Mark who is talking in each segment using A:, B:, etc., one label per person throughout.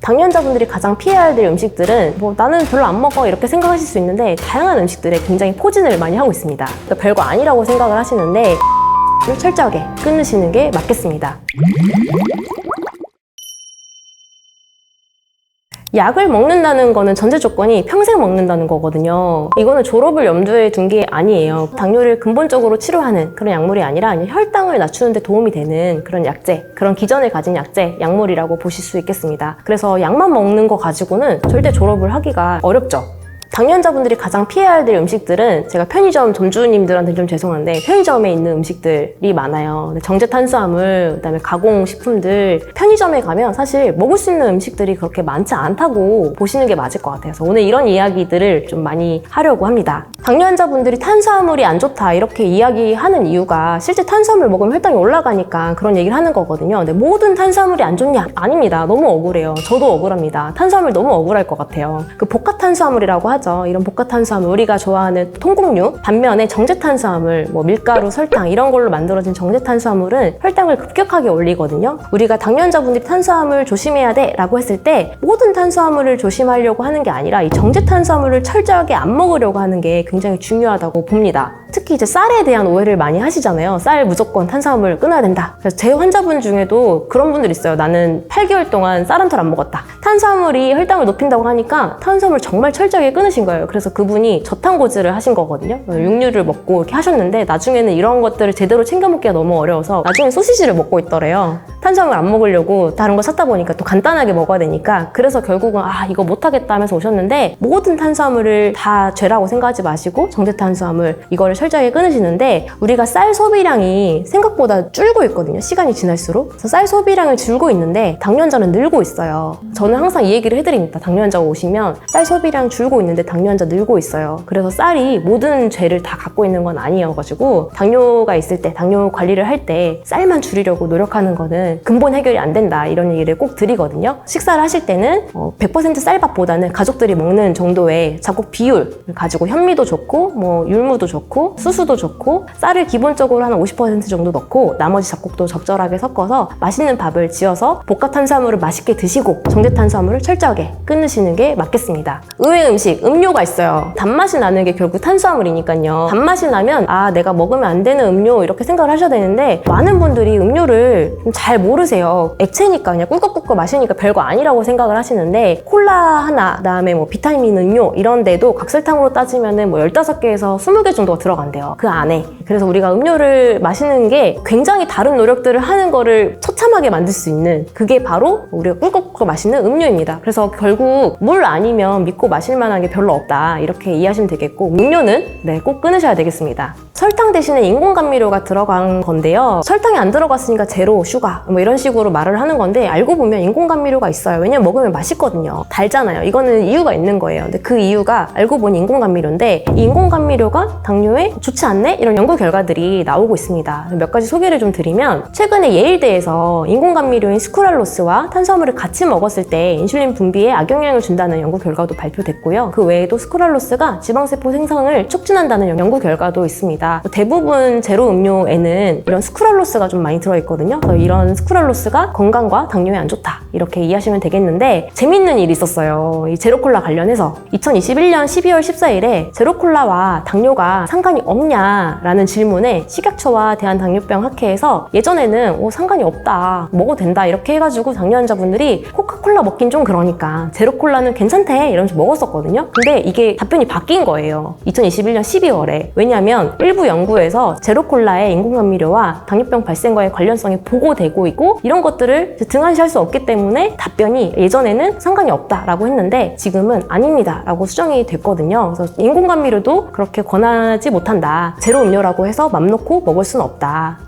A: 당뇨환자분들이 가장 피해야 될 음식들은 뭐 나는 별로 안 먹어 이렇게 생각하실 수 있는데 다양한 음식들에 굉장히 포진을 많이 하고 있습니다. 그러니까 별거 아니라고 생각을 하시는데 철저하게 끊으시는 게 맞겠습니다. 약을 먹는다는 거는 전제 조건이 평생 먹는다는 거거든요. 이거는 졸업을 염두에 둔 게 아니에요. 당뇨를 근본적으로 치료하는 그런 약물이 아니라 혈당을 낮추는 데 도움이 되는 그런 약제, 그런 기전을 가진 약제, 약물이라고 보실 수 있겠습니다. 그래서 약만 먹는 거 가지고는 절대 졸업을 하기가 어렵죠. 당뇨환자분들이 가장 피해야 될 음식들은 제가 편의점 점주님들한테 좀 죄송한데 편의점에 있는 음식들이 많아요. 정제 탄수화물, 그다음에 가공식품들 편의점에 가면 사실 먹을 수 있는 음식들이 그렇게 많지 않다고 보시는 게 맞을 것 같아요. 그래서 오늘 이런 이야기들을 좀 많이 하려고 합니다. 당뇨환자분들이 탄수화물이 안 좋다 이렇게 이야기하는 이유가 실제 탄수화물 먹으면 혈당이 올라가니까 그런 얘기를 하는 거거든요. 근데 모든 탄수화물이 안 좋냐? 아닙니다. 너무 억울해요. 저도 억울합니다. 탄수화물 너무 억울할 것 같아요. 그 복합탄수화물이라고 하죠. 이런 복합탄수화물, 우리가 좋아하는 통곡류, 반면에 정제탄수화물, 뭐 밀가루, 설탕 이런 걸로 만들어진 정제탄수화물은 혈당을 급격하게 올리거든요. 우리가 당뇨환자분들이 탄수화물 조심해야 돼 라고 했을 때 모든 탄수화물을 조심하려고 하는 게 아니라 이 정제탄수화물을 철저하게 안 먹으려고 하는 게 굉장히 중요하다고 봅니다. 특히 이제 쌀에 대한 오해를 많이 하시잖아요. 쌀 무조건 탄수화물 끊어야 된다. 그래서 제 환자분 중에도 그런 분들 있어요. 나는 8개월 동안 쌀 한 톨 안 먹었다. 탄수화물이 혈당을 높인다고 하니까 탄수화물 정말 철저하게 끊으신 거예요. 그래서 그분이 저탄고지를 하신 거거든요. 육류를 먹고 이렇게 하셨는데 나중에는 이런 것들을 제대로 챙겨 먹기가 너무 어려워서 나중에 소시지를 먹고 있더래요. 탄수화물 안 먹으려고 다른 거 찾다 보니까 또 간단하게 먹어야 되니까 그래서 결국은 이거 못하겠다 하면서 오셨는데 모든 탄수화물을 다 죄라고 생각하지 마시고 정제탄수화물 이거를 철저하게 끊으시는데 우리가 쌀 소비량이 생각보다 줄고 있거든요. 시간이 지날수록. 그래서 쌀 소비량을 줄고 있는데 당뇨환자는 늘고 있어요. 저는 항상 이 얘기를 해드립니다. 당뇨환자가 오시면 쌀 소비량 줄고 있는데 당뇨환자 늘고 있어요. 그래서 쌀이 모든 죄를 다 갖고 있는 건 아니어가지고 당뇨가 있을 때 당뇨 관리를 할 때 쌀만 줄이려고 노력하는 거는 근본 해결이 안 된다 이런 얘기를 꼭 드리거든요. 식사를 하실 때는 100% 쌀밥보다는 가족들이 먹는 정도의 작곡 비율 가지고 현미도 좋고 뭐 율무도 좋고 수수도 좋고 쌀을 기본적으로 한 50% 정도 넣고 나머지 작곡도 적절하게 섞어서 맛있는 밥을 지어서 복합탄수화물을 맛있게 드시고 정제탄수화물을 철저하게 끊으시는 게 맞겠습니다. 의외 음식, 음료가 있어요. 단맛이 나는 게 결국 탄수화물이니까요. 단맛이 나면 내가 먹으면 안 되는 음료 이렇게 생각을 하셔야 되는데 많은 분들이 음료를 잘 모르세요. 액체니까 그냥 꿀꺽꿀꺽 마시니까 별거 아니라고 생각을 하시는데 콜라 하나, 그다음에 뭐 비타민 음료 이런 데도 각설탕으로 따지면은 뭐 15개에서 20개 정도가 들어간대요. 그 안에. 그래서 우리가 음료를 마시는 게 굉장히 다른 노력들을 하는 거를 처참하게 만들 수 있는 그게 바로 우리가 꿀꺽꿀꺽 마시는 음료입니다. 그래서 결국 물 아니면 믿고 마실 만한 게 별로 없다 이렇게 이해하시면 되겠고 음료는 꼭 끊으셔야 되겠습니다. 설탕 대신에 인공감미료가 들어간 건데요. 설탕이 안 들어갔으니까 제로, 슈가 뭐 이런 식으로 말을 하는 건데 알고 보면 인공감미료가 있어요. 왜냐면 먹으면 맛있거든요. 달잖아요. 이거는 이유가 있는 거예요. 근데 그 이유가 알고 보니 인공감미료인데 이 인공감미료가 당뇨에 좋지 않네? 이런 연구 결과들이 나오고 있습니다. 몇 가지 소개를 좀 드리면 최근에 예일대에서 인공감미료인 스쿠랄로스와 탄수화물을 같이 먹었을 때 인슐린 분비에 악영향을 준다는 연구 결과도 발표됐고요. 그 외에도 스쿠랄로스가 지방세포 생성을 촉진한다는 연구 결과도 있습니다. 대부분 제로 음료에는 이런 스쿠랄로스가 좀 많이 들어있거든요. 그래서 이런 스쿠랄로스가 건강과 당뇨에 안 좋다 이렇게 이해하시면 되겠는데 재밌는 일이 있었어요. 이 제로콜라 관련해서 2021년 12월 14일에 제로콜라와 당뇨가 상관이 없냐라는 질문에 식약처와 대한당뇨병 학회에서 예전에는 상관이 없다 먹어도 된다 이렇게 해가지고 당뇨 환자분들이 코카콜라 먹긴 좀 그러니까 제로콜라는 괜찮대 이러면서 먹었었거든요. 근데 이게 답변이 바뀐 거예요. 2021년 12월에. 왜냐하면 일부 연구에서 제로콜라의 인공감미료와 당뇨병 발생과의 관련성이 보고되고 있고 이런 것들을 등한시할 수 없기 때문에 답변이 예전에는 상관이 없다라고 했는데 지금은 아닙니다 라고 수정이 됐거든요. 그래서 인공감미료도 그렇게 권하지 못한다. 제로 음료라고 해서 맘 놓고 먹을 수는 없다.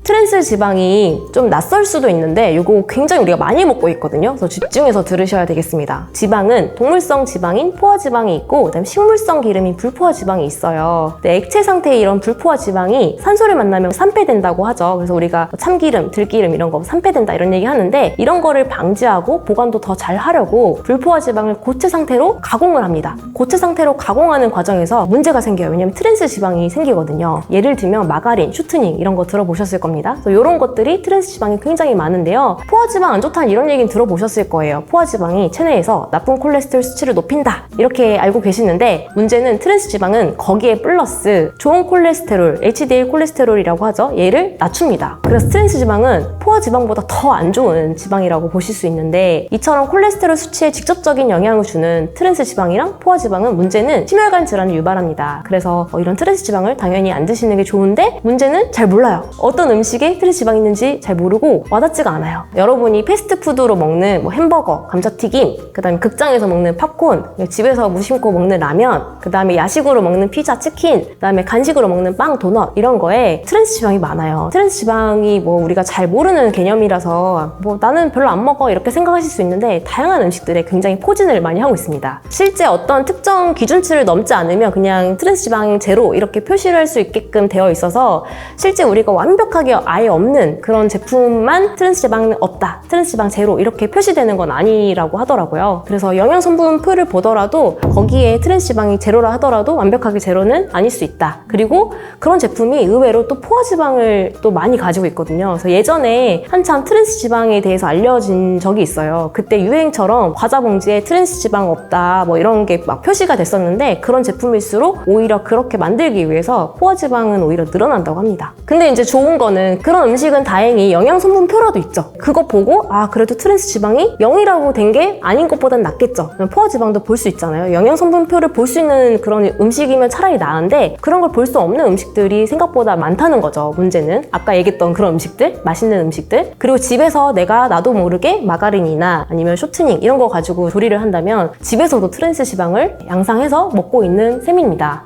A: 트랜스 지방이 좀 낯설 수도 있는데 이거 굉장히 우리가 많이 먹고 있거든요. 그래서 집중해서 들으셔야 되겠습니다. 지방은 동물성 지방인 포화 지방이 있고 그다음에 식물성 기름인 불포화 지방이 있어요. 근데 액체 상태의 이런 불포화 지방이 산소를 만나면 산패된다고 하죠. 그래서 우리가 참기름, 들기름 이런 거 산패된다 이런 얘기 하는데 이런 거를 방지하고 보관도 더 잘 하려고 불포화 지방을 고체 상태로 가공을 합니다. 고체 상태로 가공하는 과정에서 문제가 생겨요. 왜냐면 트랜스 지방이 생기거든요. 예를 들면 마가린, 슈트닝 이런 거 들어보셨을 겁니다. 합니다. 그래서 이런 것들이 트랜스 지방이 굉장히 많은데요. 포화지방 안 좋다는 이런 얘기는 들어보셨을 거예요. 포화지방이 체내에서 나쁜 콜레스테롤 수치를 높인다 이렇게 알고 계시는데, 문제는 트랜스 지방은 거기에 플러스 좋은 콜레스테롤, HDL 콜레스테롤이라고 하죠. 얘를 낮춥니다. 그래서 트랜스 지방은 포화지방보다 더 안 좋은 지방이라고 보실 수 있는데, 이처럼 콜레스테롤 수치에 직접적인 영향을 주는 트랜스 지방이랑 포화지방은 문제는 심혈관 질환을 유발합니다. 그래서 이런 트랜스 지방을 당연히 안 드시는 게 좋은데, 문제는 잘 몰라요. 어떤 음식에 트랜스 지방이 있는지 잘 모르고 와닿지가 않아요. 여러분이 패스트푸드로 먹는 뭐 햄버거, 감자튀김, 그 다음에 극장에서 먹는 팝콘, 집에서 무심코 먹는 라면, 그 다음에 야식으로 먹는 피자, 치킨, 그 다음에 간식으로 먹는 빵, 도넛 이런 거에 트랜스 지방이 많아요. 트랜스 지방이 뭐 우리가 잘 모르는 개념이라서 뭐 나는 별로 안 먹어 이렇게 생각하실 수 있는데, 다양한 음식들에 굉장히 포진을 많이 하고 있습니다. 실제 어떤 특정 기준치를 넘지 않으면 그냥 트랜스 지방 제로 이렇게 표시를 할 수 있게끔 되어 있어서, 실제 우리가 완벽하게 아예 없는 그런 제품만 트랜스 지방은 없다, 트랜스 지방 제로 이렇게 표시되는 건 아니라고 하더라고요. 그래서 영양성분표를 보더라도 거기에 트랜스 지방이 제로라 하더라도 완벽하게 제로는 아닐 수 있다. 그리고 그런 제품이 의외로 또 포화지방을 또 많이 가지고 있거든요. 그래서 예전에 한참 트랜스 지방에 대해서 알려진 적이 있어요. 그때 유행처럼 과자 봉지에 트랜스 지방 없다 뭐 이런 게 막 표시가 됐었는데, 그런 제품일수록 오히려 그렇게 만들기 위해서 포화지방은 오히려 늘어난다고 합니다. 근데 이제 좋은 거는 그런 음식은 다행히 영양성분표라도 있죠. 그거 보고 그래도 트랜스 지방이 0이라고 된 게 아닌 것보단 낫겠죠. 포화지방도 볼 수 있잖아요. 영양성분표를 볼 수 있는 그런 음식이면 차라리 나은데, 그런 걸 볼 수 없는 음식들이 생각보다 많다는 거죠. 문제는 아까 얘기했던 그런 음식들, 맛있는 음식들, 그리고 집에서 내가 나도 모르게 마가린이나 아니면 쇼트닝 이런 거 가지고 조리를 한다면 집에서도 트랜스 지방을 양상해서 먹고 있는 셈입니다.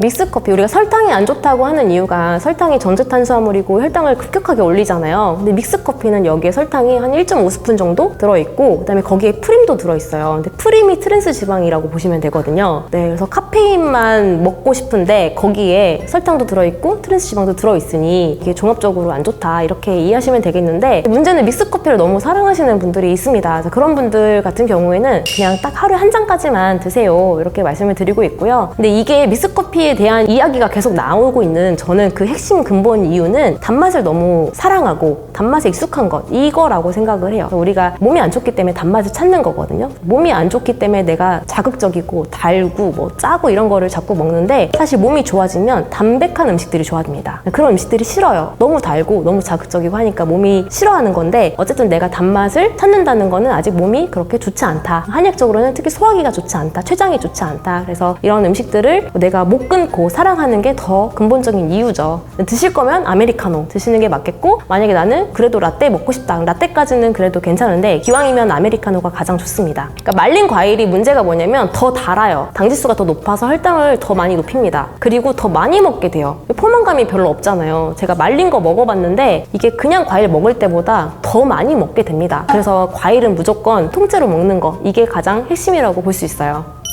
A: 믹스커피, 우리가 설탕이 안 좋다고 하는 이유가 설탕이 전제탄수화물이고 혈당을 급격하게 올리잖아요. 근데 믹스커피는 여기에 설탕이 한 1.5스푼 정도 들어있고, 그 다음에 거기에 프림도 들어있어요. 근데 프림이 트랜스 지방이라고 보시면 되거든요. 네, 그래서 카페인만 먹고 싶은데 거기에 설탕도 들어있고 트랜스 지방도 들어있으니 이게 종합적으로 안 좋다 이렇게 이해하시면 되겠는데, 문제는 믹스커피를 너무 사랑하시는 분들이 있습니다. 그래서 그런 분들 같은 경우에는 그냥 딱 하루에 한 잔까지만 드세요 이렇게 말씀을 드리고 있고요. 근데 이게 믹스커피에 대한 이야기가 계속 나오고 있는 저는 그 핵심 근본 이유는 단맛을 너무 사랑하고 단맛에 익숙한 것, 이거라고 생각을 해요. 우리가 몸이 안 좋기 때문에 단맛을 찾는 거거든요. 몸이 안 좋기 때문에 내가 자극적이고 달고 뭐 짜고 이런 거를 자꾸 먹는데, 사실 몸이 좋아지면 담백한 음식들이 좋아집니다. 그런 음식들이 싫어요. 너무 달고 너무 자극적이고 하니까 몸이 싫어하는 건데, 어쨌든 내가 단맛을 찾는다는 거는 아직 몸이 그렇게 좋지 않다. 한약적으로는 특히 소화기가 좋지 않다, 췌장이 좋지 않다. 그래서 이런 음식들을 내가 못 끊고 사랑하는 게 더 근본적인 이유죠. 드실 거면 아메리카노 드시는 게 맞겠고, 만약에 나는 그래도 라떼 먹고 싶다, 라떼까지는 그래도 괜찮은데 기왕이면 아메리카노가 가장 좋습니다. 그러니까 말린 과일이 문제가 뭐냐면 더 달아요. 당지수가 더 높아서 혈당을 더 많이 높입니다. 그리고 더 많이 먹게 돼요. 포만감이 별로 없잖아요. 제가 말린 거 먹어봤는데 이게 그냥 과일 먹을 때보다 더 많이 먹게 됩니다. 그래서 과일은 무조건 통째로 먹는 거, 이게 가장 핵심이라고 볼 수 있어요.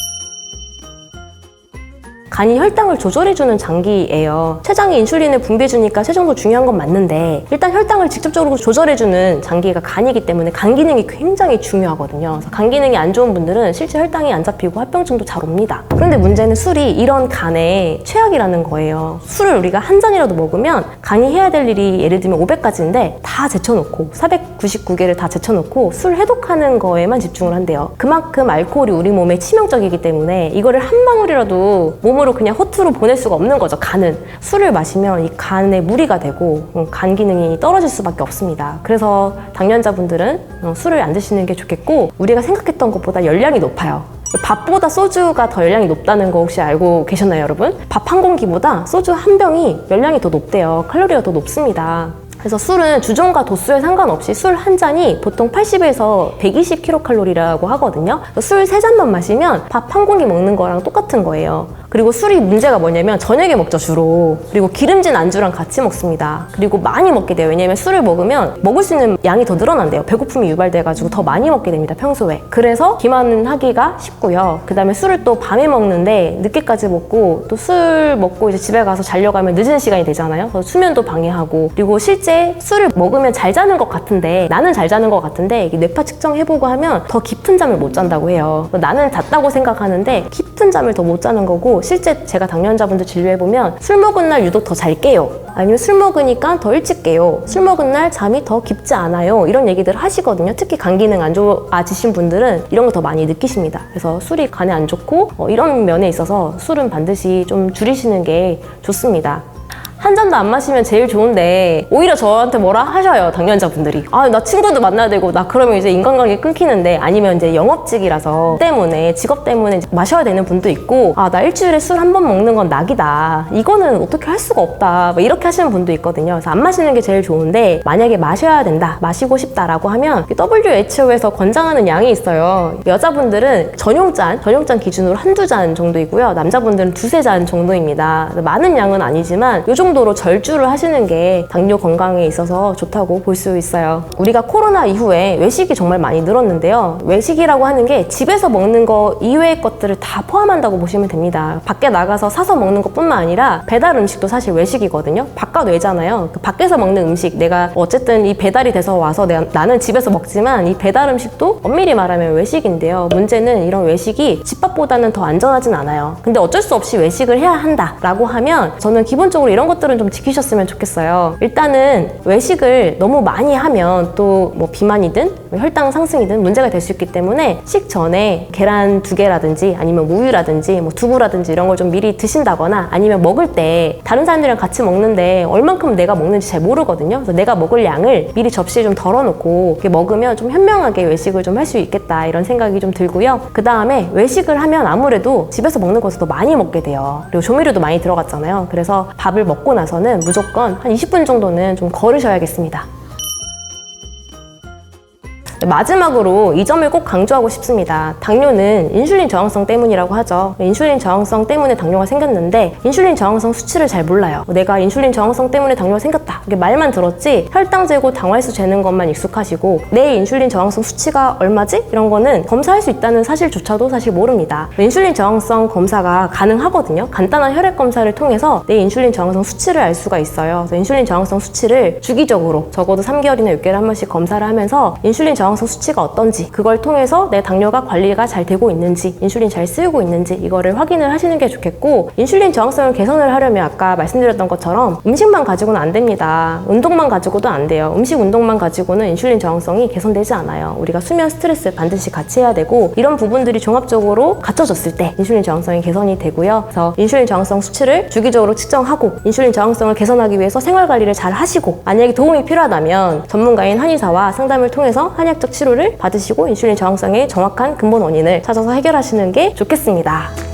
A: 간이 혈당을 조절해주는 장기예요. 췌장이 인슐린을 분비해주니까 췌장도 중요한 건 맞는데, 일단 혈당을 직접적으로 조절해주는 장기가 간이기 때문에 간 기능이 굉장히 중요하거든요. 그래서 간 기능이 안 좋은 분들은 실제 혈당이 안 잡히고 합병증도 잘 옵니다. 그런데 문제는 술이 이런 간의 최악이라는 거예요. 술을 우리가 한 잔이라도 먹으면 간이 해야 될 일이 예를 들면 500가지인데 다 제쳐놓고 499개를 다 제쳐놓고 술 해독하는 거에만 집중을 한대요. 그만큼 알코올이 우리 몸에 치명적이기 때문에 이거를 한 방울이라도 몸으로 그냥 허투루 보낼 수가 없는 거죠. 간은. 술을 마시면 이 간에 무리가 되고 간 기능이 떨어질 수밖에 없습니다. 그래서 당뇨자분들은 술을 안 드시는 게 좋겠고, 우리가 생각했던 것보다 열량이 높아요. 밥보다 소주가 더 열량이 높다는 거 혹시 알고 계셨나요, 여러분? 밥 한 공기보다 소주 한 병이 열량이 더 높대요. 칼로리가 더 높습니다. 그래서 술은 주종과 도수에 상관없이 술 한 잔이 보통 80에서 120kcal라고 하거든요. 술 3잔만 마시면 밥 한 공기 먹는 거랑 똑같은 거예요. 그리고 술이 문제가 뭐냐면 저녁에 먹죠, 주로. 그리고 기름진 안주랑 같이 먹습니다. 그리고 많이 먹게 돼요. 왜냐면 술을 먹으면 먹을 수 있는 양이 더 늘어난대요. 배고픔이 유발돼가지고 더 많이 먹게 됩니다, 평소에. 그래서 비만은 하기가 쉽고요. 그 다음에 술을 또 밤에 먹는데 늦게까지 먹고, 또 술 먹고 이제 집에 가서 자려고 하면 늦은 시간이 되잖아요. 그래서 수면도 방해하고, 그리고 실제 술을 먹으면 잘 자는 것 같은데, 나는 잘 자는 것 같은데 이게 뇌파 측정해보고 하면 더 깊은 잠을 못 잔다고 해요. 나는 잤다고 생각하는데 깊은 잠을 더 못 자는 거고, 실제로 제가 당뇨환자분들 진료해보면 술 먹은 날 유독 더 잘 깨요. 아니면 술 먹으니까 더 일찍 깨요. 술 먹은 날 잠이 더 깊지 않아요. 이런 얘기들 하시거든요. 특히 간 기능 안 좋아지신 분들은 이런 거 더 많이 느끼십니다. 그래서 술이 간에 안 좋고 이런 면에 있어서 술은 반드시 좀 줄이시는 게 좋습니다. 한 잔도 안 마시면 제일 좋은데 오히려 저한테 뭐라 하셔요, 당뇨환자분들이. 아, 나 친구도 만나야 되고 나 그러면 이제 인간관계 끊기는데, 아니면 이제 영업직이라서 직업 때문에 마셔야 되는 분도 있고, 아, 나 일주일에 술 한 번 먹는 건 낙이다, 이거는 어떻게 할 수가 없다, 이렇게 하시는 분도 있거든요. 그래서 안 마시는 게 제일 좋은데, 만약에 마셔야 된다, 마시고 싶다라고 하면 WHO에서 권장하는 양이 있어요. 여자분들은 전용잔 기준으로 한두 잔 정도이고요, 남자분들은 두세 잔 정도입니다. 많은 양은 아니지만 요 정도로 절주를 하시는 게 당뇨 건강에 있어서 좋다고 볼 수 있어요. 우리가 코로나 이후에 외식이 정말 많이 늘었는데요. 외식이라고 하는 게 집에서 먹는 거 이외의 것들을 다 포함한다고 보시면 됩니다. 밖에 나가서 사서 먹는 것뿐만 아니라 배달 음식도 사실 외식이거든요. 바깥 외잖아요. 그 밖에서 먹는 음식, 내가 어쨌든 이 배달이 돼서 와서 나는 집에서 먹지만 이 배달 음식도 엄밀히 말하면 외식인데요. 문제는 이런 외식이 집밥보다는 더 안전하진 않아요. 근데 어쩔 수 없이 외식을 해야 한다라고 하면 저는 기본적으로 이런 것들은 좀 지키셨으면 좋겠어요. 일단은 외식을 너무 많이 하면 또 뭐 비만이든 혈당 상승이든 문제가 될 수 있기 때문에 식전에 계란 2개라든지 아니면 우유라든지 뭐 두부라든지 이런 걸 좀 미리 드신다거나, 아니면 먹을 때 다른 사람들이랑 같이 먹는데 얼만큼 내가 먹는지 잘 모르거든요. 그래서 내가 먹을 양을 미리 접시에 좀 덜어놓고 이렇게 먹으면 좀 현명하게 외식을 좀 할 수 있겠다, 이런 생각이 좀 들고요. 그 다음에 외식을 하면 아무래도 집에서 먹는 것을 더 많이 먹게 돼요. 그리고 조미료도 많이 들어갔잖아요. 그래서 밥을 먹고 나서는 무조건 한 20분 정도는 좀 걸으셔야겠습니다. 마지막으로 이 점을 꼭 강조하고 싶습니다. 당뇨는 인슐린 저항성 때문이라고 하죠. 인슐린 저항성 때문에 당뇨가 생겼는데 인슐린 저항성 수치를 잘 몰라요. 내가 인슐린 저항성 때문에 당뇨가 생겼다, 이게 말만 들었지 혈당 재고 당화혈수 재는 것만 익숙하시고 내 인슐린 저항성 수치가 얼마지? 이런 거는 검사할 수 있다는 사실조차도 사실 모릅니다. 인슐린 저항성 검사가 가능하거든요. 간단한 혈액 검사를 통해서 내 인슐린 저항성 수치를 알 수가 있어요. 그래서 인슐린 저항성 수치를 주기적으로 적어도 3개월이나 6개월에 한 번씩 검사를 하면서 인슐린 저항성 수치가 어떤지, 그걸 통해서 내 당뇨가 관리가 잘 되고 있는지, 인슐린 잘 쓰이고 있는지 이거를 확인을 하시는 게 좋겠고, 인슐린 저항성을 개선을 하려면 아까 말씀드렸던 것처럼 음식만 가지고는 안 됩니다. 운동만 가지고도 안 돼요. 음식, 운동만 가지고는 인슐린 저항성이 개선되지 않아요. 우리가 수면, 스트레스 반드시 같이 해야 되고, 이런 부분들이 종합적으로 갖춰졌을 때 인슐린 저항성이 개선이 되고요. 그래서 인슐린 저항성 수치를 주기적으로 측정하고 인슐린 저항성을 개선하기 위해서 생활관리를 잘 하시고, 만약에 도움이 필요하다면 전문가인 한의사와 상담을 통해서 한의학적 치료를 받으시고 인슐린 저항성의 정확한 근본 원인을 찾아서 해결하시는 게 좋겠습니다.